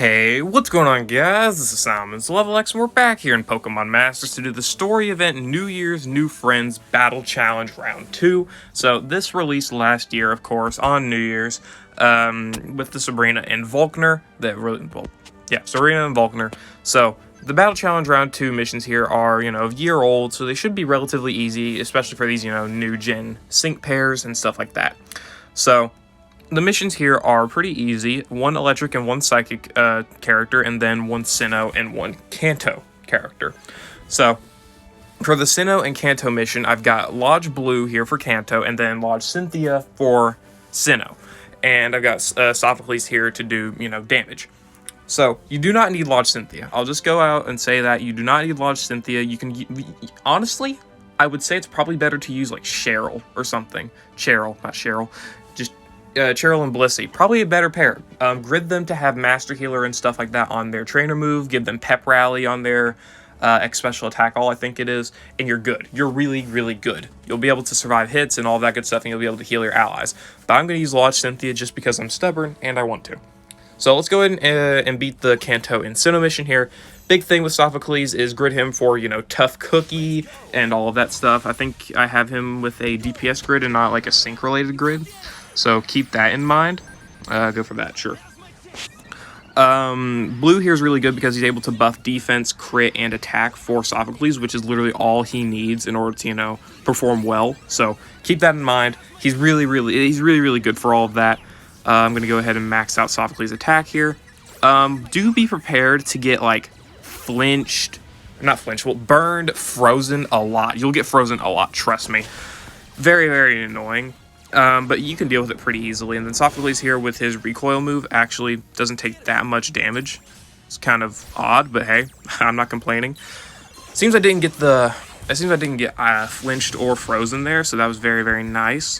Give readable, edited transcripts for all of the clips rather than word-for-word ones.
Hey, what's going on, guys? This is Simon's Level X, and we're back here in Pokemon Masters to do the story event New Year's New Friends Battle Challenge Round 2. So, this released last year, of course, on New Year's, with the Sabrina and Volkner. Sabrina and Volkner. So, the Battle Challenge Round 2 missions here are, a year old, so they should be relatively easy, especially for these, new-gen sync pairs and stuff like that. So, the missions here are pretty easy. One electric and one psychic character, and then one Sinnoh and one Kanto character. So, for the Sinnoh and Kanto mission, I've got Lodge Blue here for Kanto, and then Lodge Cynthia for Sinnoh. And I've got Sophocles here to do, damage. So, you do not need Lodge Cynthia. I'll just go out and say that you do not need Lodge Cynthia. You can, honestly, I would say it's probably better to use, like, Cheryl or something. Cheryl, not Cheryl. Cheryl and Blissey, probably a better pair. Grid them to have Master Healer and stuff like that on their trainer move. Give them Pep Rally on their X Special Attack All, I think it is. And you're good. You're really, really good. You'll be able to survive hits and all that good stuff, and you'll be able to heal your allies. But I'm going to use Lodge Cynthia just because I'm stubborn and I want to. So let's go ahead and beat the Kanto and Sinnoh mission here. Big thing with Sophocles is grid him for, Tough Cookie and all of that stuff. I think I have him with a DPS grid and not like a sync-related grid. So keep that in mind. Go for that, sure. Blue here is really good because he's able to buff defense, crit, and attack for Sophocles, which is literally all he needs in order to, perform well. So keep that in mind. He's really, really good for all of that. I'm going to go ahead and max out Sophocles' attack here. Do be prepared to get, burned, frozen a lot. You'll get frozen a lot, trust me. Very, very annoying. But you can deal with it pretty easily. And then Sophocles here with his recoil move actually doesn't take that much damage. It's kind of odd, but hey, I'm not complaining. Seems I didn't get flinched or frozen there, so that was very, very nice.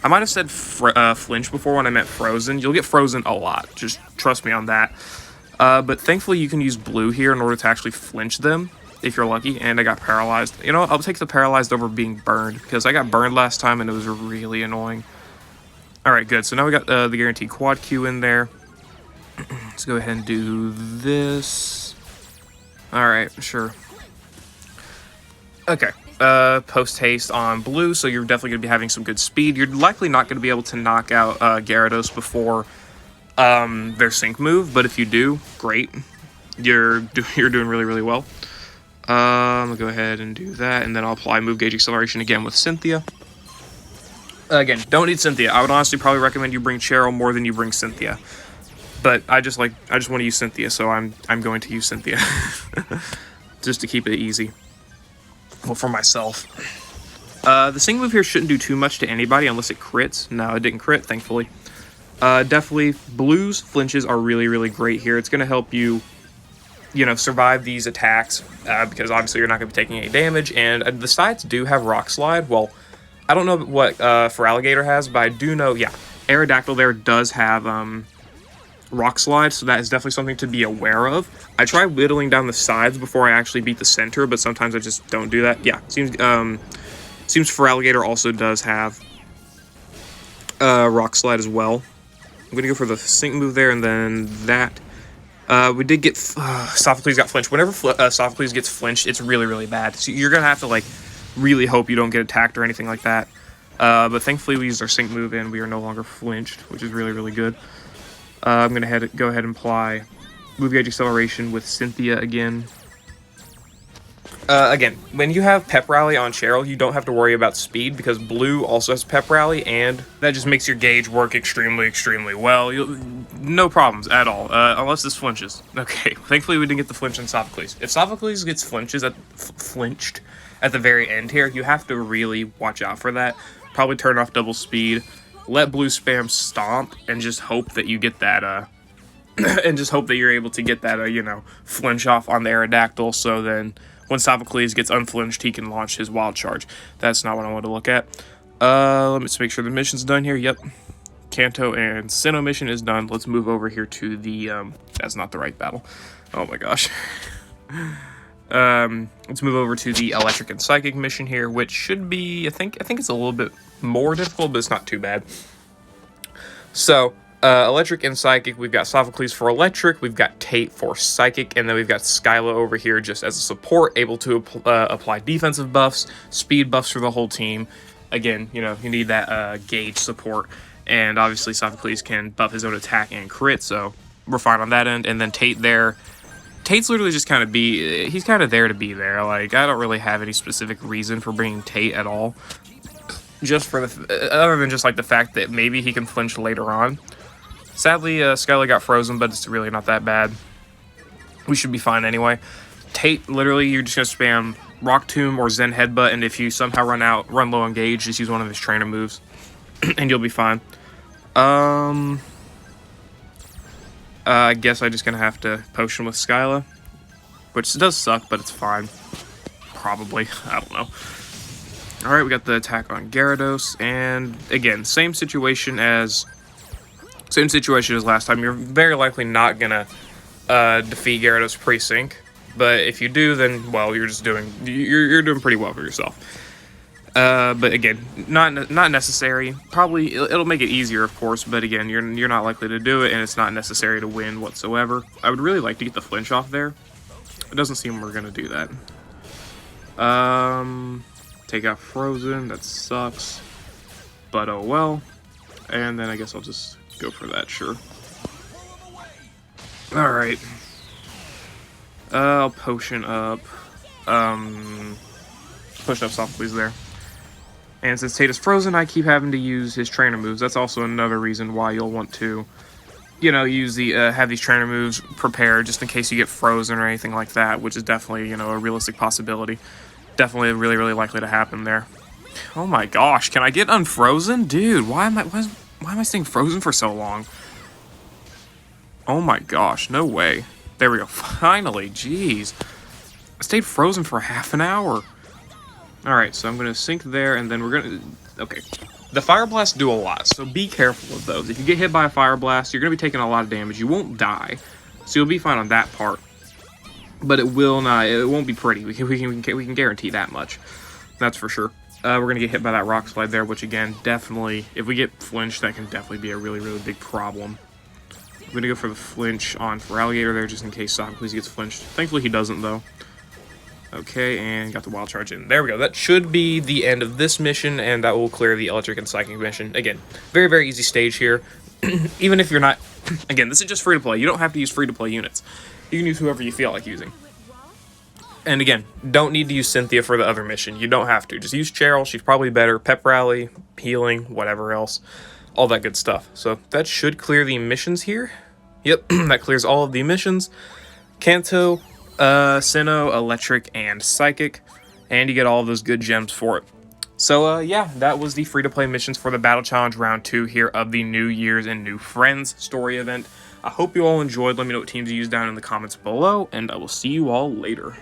I might have said flinch before when I meant frozen. You'll get frozen a lot. Just trust me on that. But thankfully you can use blue here in order to actually flinch them, if you're lucky, and I got paralyzed. I'll take the paralyzed over being burned, because I got burned last time and it was really annoying. Alright, good. So now we got the guaranteed quad Q in there. Let's go ahead and do this. Alright, sure. Okay. Post haste on blue, so you're definitely going to be having some good speed. You're likely not going to be able to knock out Gyarados before their sync move, but if you do, great. You're doing really, really well. I'm going to go ahead and do that, and then I'll apply Move Gauge Acceleration again with Cynthia. Again, don't need Cynthia. I would honestly probably recommend you bring Cheryl more than you bring Cynthia. But I just want to use Cynthia, so I'm going to use Cynthia. Just to keep it easy. Well, for myself. The sync move here shouldn't do too much to anybody unless it crits. No, it didn't crit, thankfully. Definitely, Blue's flinches are really, really great here. It's going to help you survive these attacks, because obviously you're not going to be taking any damage, and the sides do have Rock Slide. Well, I don't know what Feraligatr has, but I do know, Aerodactyl there does have Rock Slide, so that is definitely something to be aware of. I try whittling down the sides before I actually beat the center, but sometimes I just don't do that. Yeah, seems Feraligatr also does have Rock Slide as well. I'm going to go for the sync move there, and then that. We did get, Sophocles got flinched. Whenever Sophocles gets flinched, it's really, really bad. So you're going to have to, really hope you don't get attacked or anything like that. But thankfully we used our sync move and we are no longer flinched, which is really, really good. I'm going to go ahead and apply Move Gauge Acceleration with Cynthia again. Again, when you have Pep Rally on Cheryl, you don't have to worry about speed, because Blue also has Pep Rally, and that just makes your gauge work extremely, extremely well. No problems at all, unless this flinches. Okay, thankfully we didn't get the flinch on Sophocles. If Sophocles gets flinched at the very end here, you have to really watch out for that. Probably turn off double speed, let Blue spam Stomp, and just hope that you get that, and just hope that you're able to get that, flinch off on the Aerodactyl, so then when Sophocles gets unflinched, he can launch his Wild Charge. That's not what I want to look at. Let me just make sure the mission's done here. Yep. Kanto and Sinnoh mission is done. Let's move over here to the, that's not the right battle. Oh my gosh. Let's move over to the Electric and Psychic mission here, which should be, I think it's a little bit more difficult, but it's not too bad. So, Electric and Psychic, we've got Sophocles for Electric, we've got Tate for Psychic, and then we've got Skyla over here just as a support, able to apply defensive buffs, speed buffs for the whole team. Again, you know, you need that gauge support, and obviously Sophocles can buff his own attack and crit, so we're fine on that end. And then Tate there. Tate's literally just kind of he's kind of there to be there. Like, I don't really have any specific reason for bringing Tate at all. Just for other than just like the fact that maybe he can flinch later on. Sadly, Skyla got frozen, but it's really not that bad. We should be fine anyway. Tate, literally, you're just gonna spam Rock Tomb or Zen Headbutt, and if you somehow run low on gauge, just use one of his trainer moves, and you'll be fine. I guess I'm just gonna have to potion with Skyla, which does suck, but it's fine. Probably, I don't know. Alright, we got the attack on Gyarados, and again, same situation as last time. You're very likely not gonna defeat Gyarados pre-sync, but if you do, then, well, you're doing pretty well for yourself. But again, not necessary. Probably it'll make it easier, of course, but again, you're not likely to do it, and it's not necessary to win whatsoever. I would really like to get the flinch off there. It doesn't seem we're gonna do that. Take out Frozen. That sucks, but oh well. And then I guess I'll just go for that, sure. Alright. I'll potion up. Push up Sophocles there. And since Tate is frozen, I keep having to use his trainer moves. That's also another reason why you'll want to, you know, use have these trainer moves prepared just in case you get frozen or anything like that, which is definitely, you know, a realistic possibility. Definitely really, really likely to happen there. Oh my gosh, can I get unfrozen? Dude, why am I staying frozen for so long? Oh my gosh, no way. There we go, finally, jeez. I stayed frozen for half an hour. Alright, so I'm going to sink there, and then we're going to... Okay, the Fire Blasts do a lot, so be careful of those. If you get hit by a Fire Blast, you're going to be taking a lot of damage. You won't die, so you'll be fine on that part. But it won't be pretty. We can guarantee that much. That's for sure. We're going to get hit by that Rock Slide there, which again, definitely, if we get flinched, that can definitely be a really, really big problem. I'm going to go for the flinch on Feraligatr there, just in case Sophocles gets flinched. Thankfully, he doesn't, though. Okay, and got the Wild Charge in. There we go. That should be the end of this mission, and that will clear the Electric and Psychic mission. Again, very, very easy stage here. Even if you're not... Again, this is just free-to-play. You don't have to use free-to-play units. You can use whoever you feel like using. And again, don't need to use Cynthia for the other mission. You don't have to. Just use Cheryl. She's probably better. Pep Rally, healing, whatever else. All that good stuff. So that should clear the missions here. Yep, that clears all of the missions. Kanto, Sinnoh, Electric, and Psychic. And you get all of those good gems for it. So, yeah, that was the free-to-play missions for the Battle Challenge Round 2 here of the New Year's and New Friends story event. I hope you all enjoyed. Let me know what teams you used down in the comments below, and I will see you all later.